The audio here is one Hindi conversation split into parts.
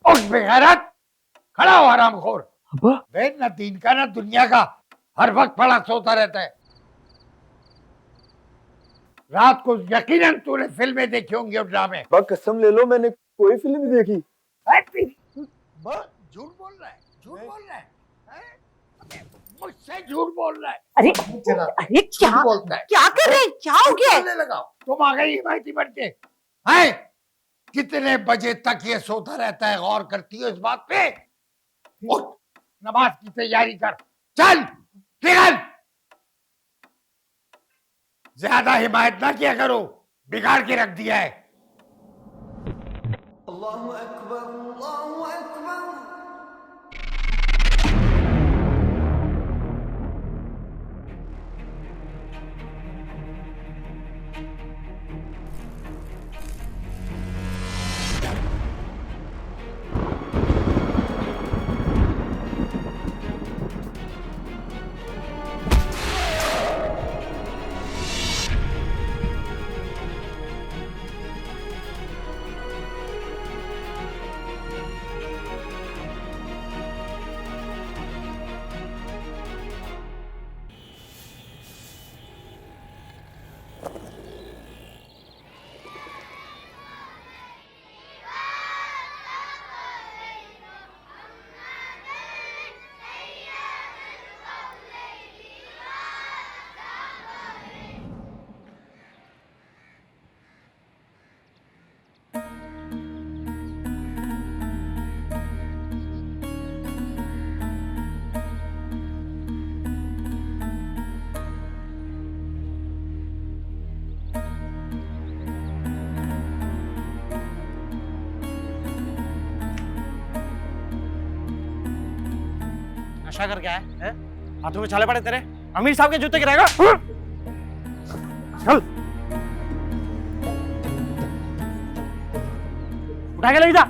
उठ बेगैरत, खड़ा हो हरामखोर। अब्बा वे न दीन का न दुनिया का, हर वक्त पड़ा सोता रहता है। रात को यकीनन तूने फिल्में देखी होंगी और ड्रामे। अब्बा कसम ले लो, मैंने कोई फिल्म नहीं देखी। झूठ बोल रहा है, झूठ बोल रहा है, हैं? मुझसे झूठ बोल रहा है। अरे जरा अरे क्या झूठ बोलता है। क्या कर रहे हैं? क्या हो गया? बोलने लगा, तुम आ गई हिमायती बन के। हैं? कितने बजे तक ये सोता रहता है, गौर करती हो इस बात पे? उठ, नमाज की तैयारी कर, चल निकल। ज्यादा हिमायत ना किया करो, बिगाड़ के रख दिया है। अल्लाहु अकबर, अल्लाहु अकबर। नशा करके आया है? हाथों में छाले पड़े तेरे, अमीर साहब के जूते गिराएगा। चल उठा के ले जा।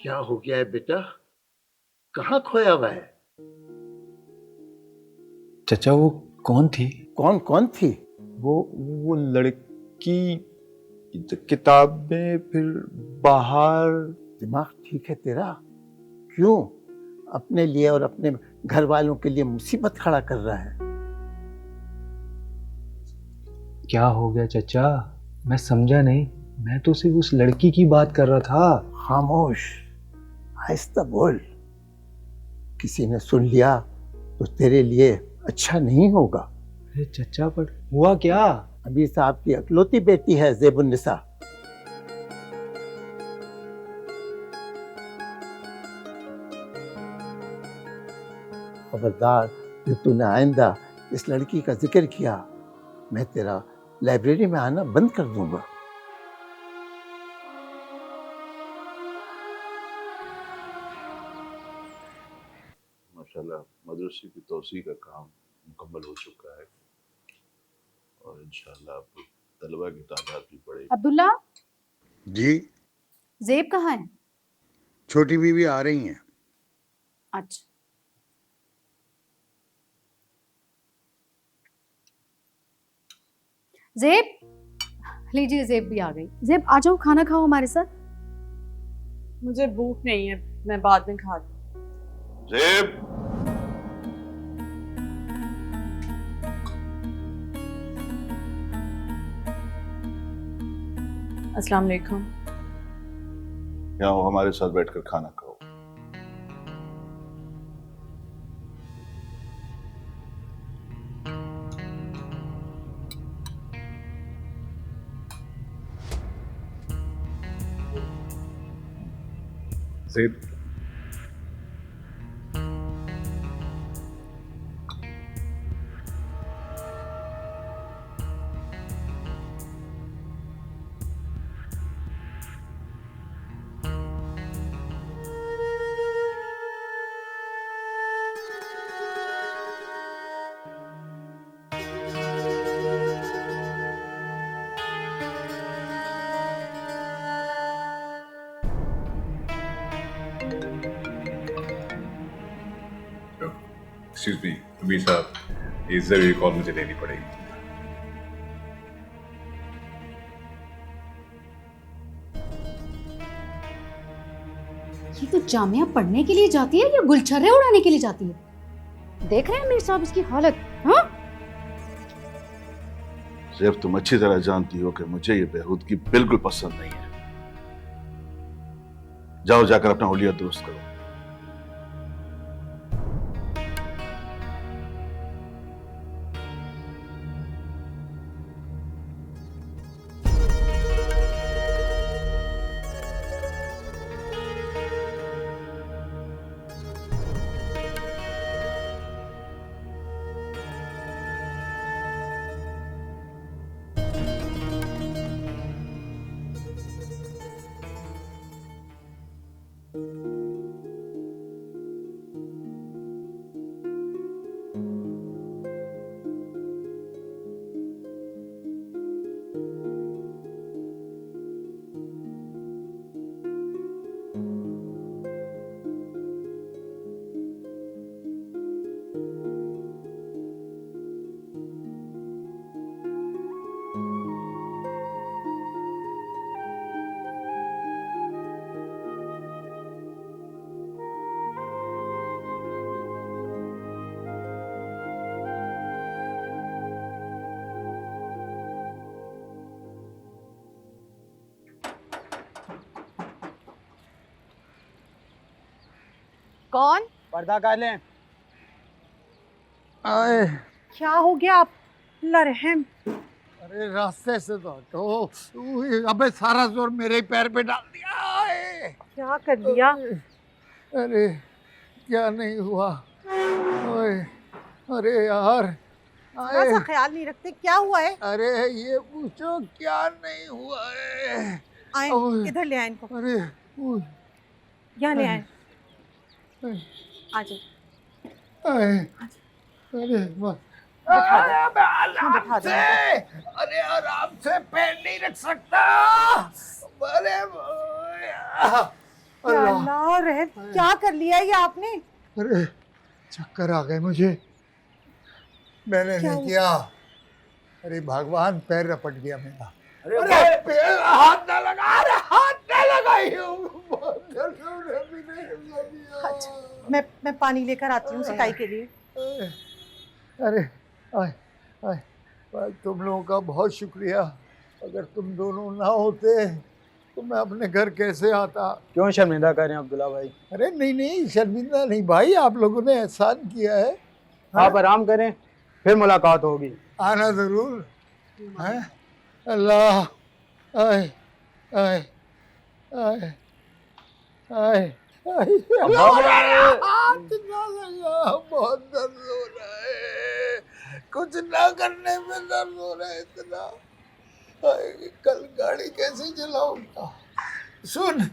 क्या हो गया है बेटा, कहाँ खोया हुआ है? चचा वो कौन थी? कौन कौन थी? वो लड़की, किताबें, फिर बाहर। दिमाग ठीक है तेरा? क्यों अपने लिए और अपने घर वालों के लिए मुसीबत खड़ा कर रहा है? क्या हो गया चचा? मैं समझा नहीं। मैं तो सिर्फ उस लड़की की बात कर रहा था। खामोश, आहिस्ता बोल। किसी ने सुन लिया तो तेरे लिए अच्छा नहीं होगा। अरे चचा, पर हुआ क्या? अमीर साहब की अकलौती बेटी है ज़ेबुन्निसा। खबरदार, जो तूने आइंदा इस लड़की का जिक्र किया, मैं तेरा लाइब्रेरी में आना बंद कर दूंगा। माशाल्लाह मदरसे की तोसी का काम मुकम्मल हो चुका है और इंशाल्लाह अब तलबा की तादाद भी बढ़ेगी। अब्दुल्ला, जी, ज़ेब कहाँ है? छोटी बीवी आ रही हैं। अच्छा। ज़ेब, लीजिए ज़ेब भी आ गई। ज़ेब आ जाओ, खाना खाओ हमारे साथ। मुझे भूख नहीं है, मैं बाद में खा लूं। ज़ेब, अस्सलाम वालेकुम। यहाँ हो, हमारे साथ बैठकर खाना खाओ। ज़ेब, एक्सक्यूज मी अमीर साहब, ये जरूरी कॉल मुझे लेनी पड़ेगी। ये तो जामिया पढ़ने के लिए जाती है या गुलछर्रे उड़ाने के लिए जाती है? देख रहे हैं मीर साहब इसकी हालत। हाँ, ज़ेब, तुम अच्छी तरह जानती हो कि मुझे ये बेहूदगी बिल्कुल पसंद नहीं है। जाओ, जाकर अपना हुलिया दुरुस्त करो। कौन? पर्दा कर लें। आए, क्या हो गया आप? अल्लाह रहम। अरे रास्ते से तो हटो। अबे सारा जोर मेरे ही पैर पे डाल दिया। आए, क्या कर लिया? अरे क्या नहीं हुआ। ओए, अरे यार, थोड़ा सा ख्याल नहीं रखते, क्या हुआ है? अरे ये पूछो क्या नहीं हुआ है। आए, ओए, इधर ले आए इनको। अरे ओए, यहाँ ले आए। ओए, आ जाओ। आए, अरे बस। बिठा दो। अरे, मैं आराम बिठा दो से, अरे आराम से पैर नहीं रख सकता। अरे अल्लाह, अल्लाह रहम, क्या कर लिया ये आपने? अरे चक्कर आ गए मुझे। मैंने क्या नहीं किया। अरे भगवान, पैर रपट गया मेरा। अरे पैर, हाथ ना लगा। अरे हाथ ना लगाई अच्छा, मैं पानी लेकर आती हूँ सिकाई के लिए। अरे आए आए भाई तुम लोगों का बहुत शुक्रिया। अगर तुम दोनों ना होते तो मैं अपने घर कैसे आता। क्यों शर्मिंदा कर रहे हैं अब्दुल्ला भाई? अरे नहीं नहीं, शर्मिंदा नहीं भाई, आप लोगों ने एहसान किया है। आप आराम करें, फिर मुलाकात होगी। आना जरूर है। अल्लाह, आए आए आए आए आए, हाथ ना लगा, बहुत दर्द हो रहा है। कुछ ना करने में दर्द हो रहा है इतना। आए, कल गाड़ी कैसे चलाऊंगा। सुन,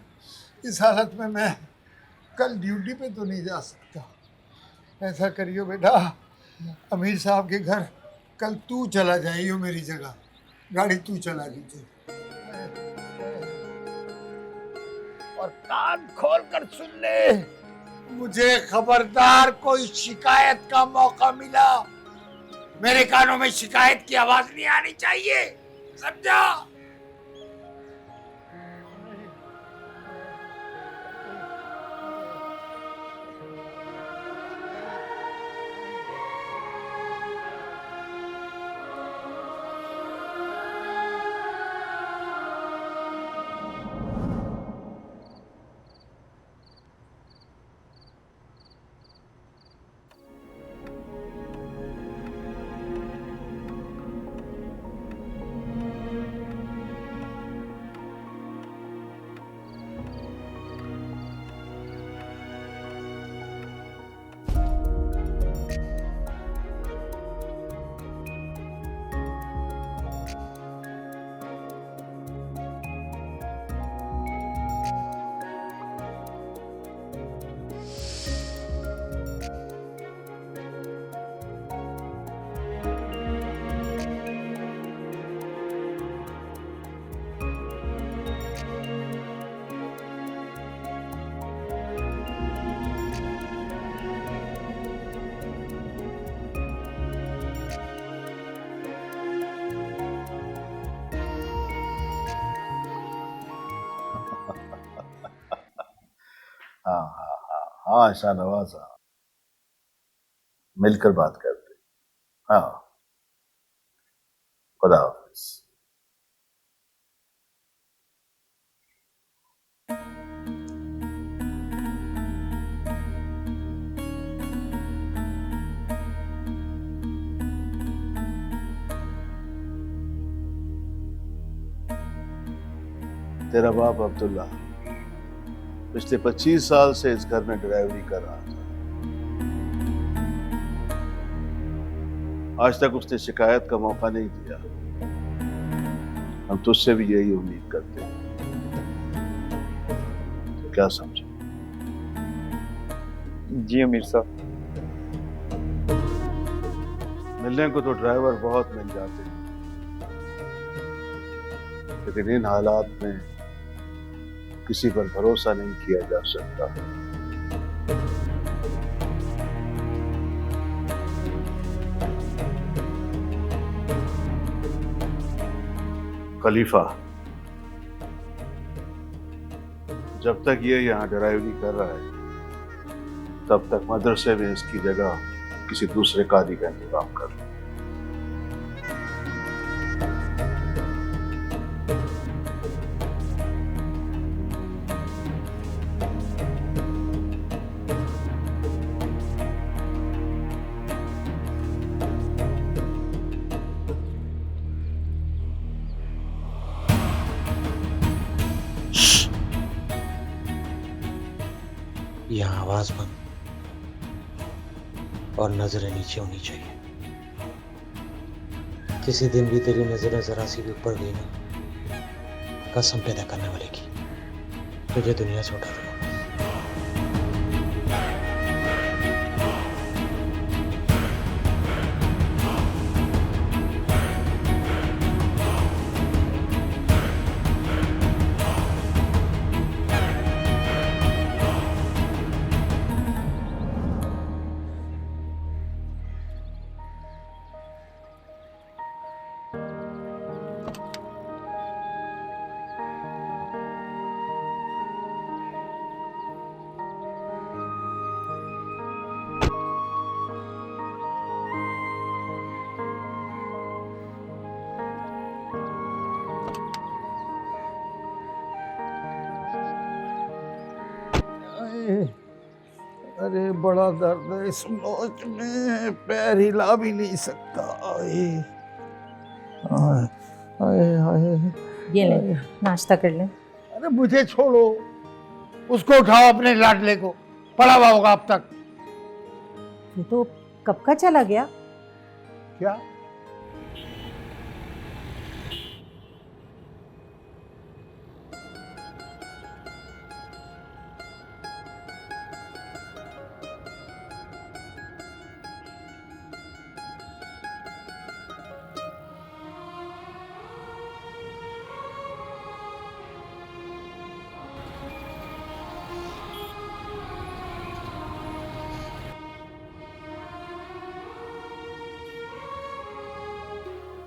इस हालत में मैं कल ड्यूटी पे तो नहीं जा सकता। ऐसा करियो बेटा, अमीर साहब के घर कल तू चला जाइयो मेरी जगह, गाड़ी तू चला दीजिए। और कान खोल कर सुन ले, मुझे खबरदार कोई शिकायत का मौका मिला, मेरे कानों में शिकायत की आवाज नहीं आनी चाहिए, समझा। हाँ हाँ हाँ हाँ, शाहनवाज साहब, मिलकर बात करते। हाँ, खुदा हाफिज। तेरा बाप अब्दुल्ला पिछले 25 साल से इस घर में ड्राइवरी कर रहा था। आज तक उसने शिकायत का मौका नहीं दिया। हम तुझसे भी यही उम्मीद करते हैं, तो क्या समझे? जी अमीर साहब। मिलने को तो ड्राइवर बहुत मिल जाते हैं, लेकिन इन हालात में किसी पर भरोसा नहीं किया जा सकता। खलीफा, जब तक ये यहाँ ड्राइवरी कर रहा है, तब तक मदरसे में इसकी जगह किसी दूसरे कादी का इंतजाम कर लो। यहाँ आवाज बंद और नजरें नीचे होनी चाहिए। किसी दिन भी तेरी नजरें जरा सी भी ऊपर गई ना, कसम पैदा करने वाले की, तुझे दुनिया से उठा दूंगा। बड़ा दर्द है इस नोच में, पैर हिला भी नहीं सकता। आए आए आए आए। ये ले, नाश्ता कर ले। अरे मुझे छोड़ो, उसको उठाओ, अपने लाडले को, पड़ा हुआ होगा अब तक। ये तो कब का चला गया। क्या?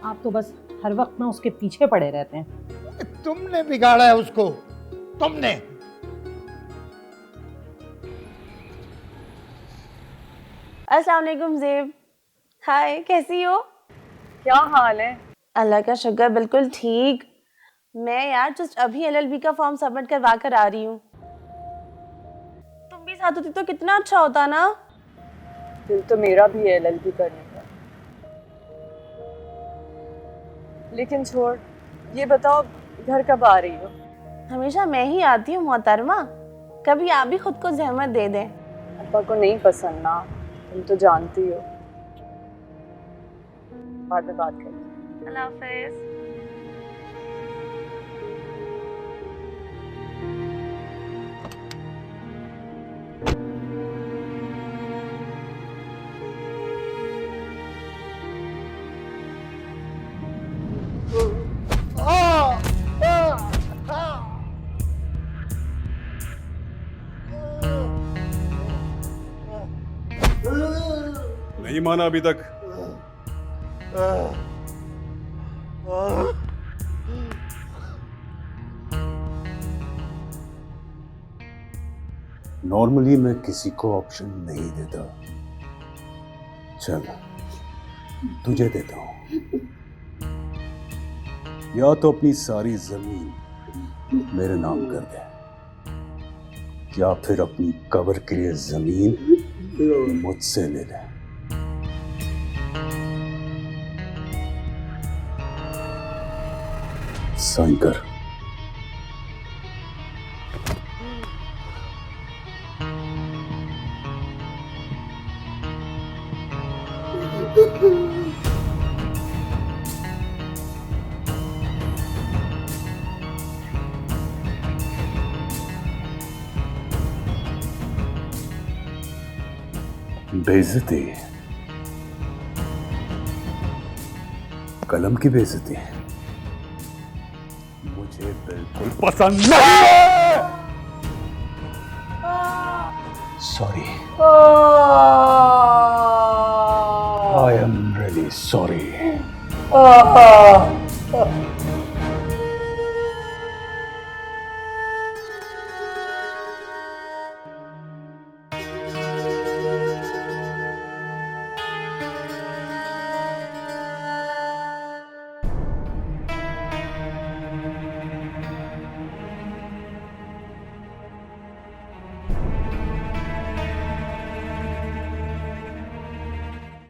आप तो बस हर वक्त ना उसके पीछे पड़े रहते हैं। तुमने बिगाड़ा है उसको, तुमने। अस्सलाम वालेकुम ज़ेब। हाय, कैसी हो? क्या हाल है? अल्लाह का शुक्र, बिल्कुल ठीक। मैं यार जस्ट अभी एलएलबी का फॉर्म सबमिट करवा कर आ रही हूँ। तुम भी साथ होती तो कितना अच्छा होता ना। दिल तो मेरा भी है एलएलबी करने का, लेकिन छोड़, ये बताओ घर कब आ रही हो? हमेशा मैं ही आती हूँ मोहतरमा, कभी आप भी खुद को जहमत दे दें। अब्बा को नहीं पसंद ना, तुम तो जानती हो। बाद में बात करें। अल्लाह हाफिज़। नहीं माना अभी तक? नॉर्मली मैं किसी को ऑप्शन नहीं देता, चल तुझे देता हूं। या तो अपनी सारी जमीन मेरे नाम कर दे, या फिर अपनी कब्र के लिए जमीन मुझसे ले ले। साइन कर। बेइज्जती, कलम की बेइज्जती मुझे बिल्कुल पसंद नहीं है। Sorry, I am really sorry.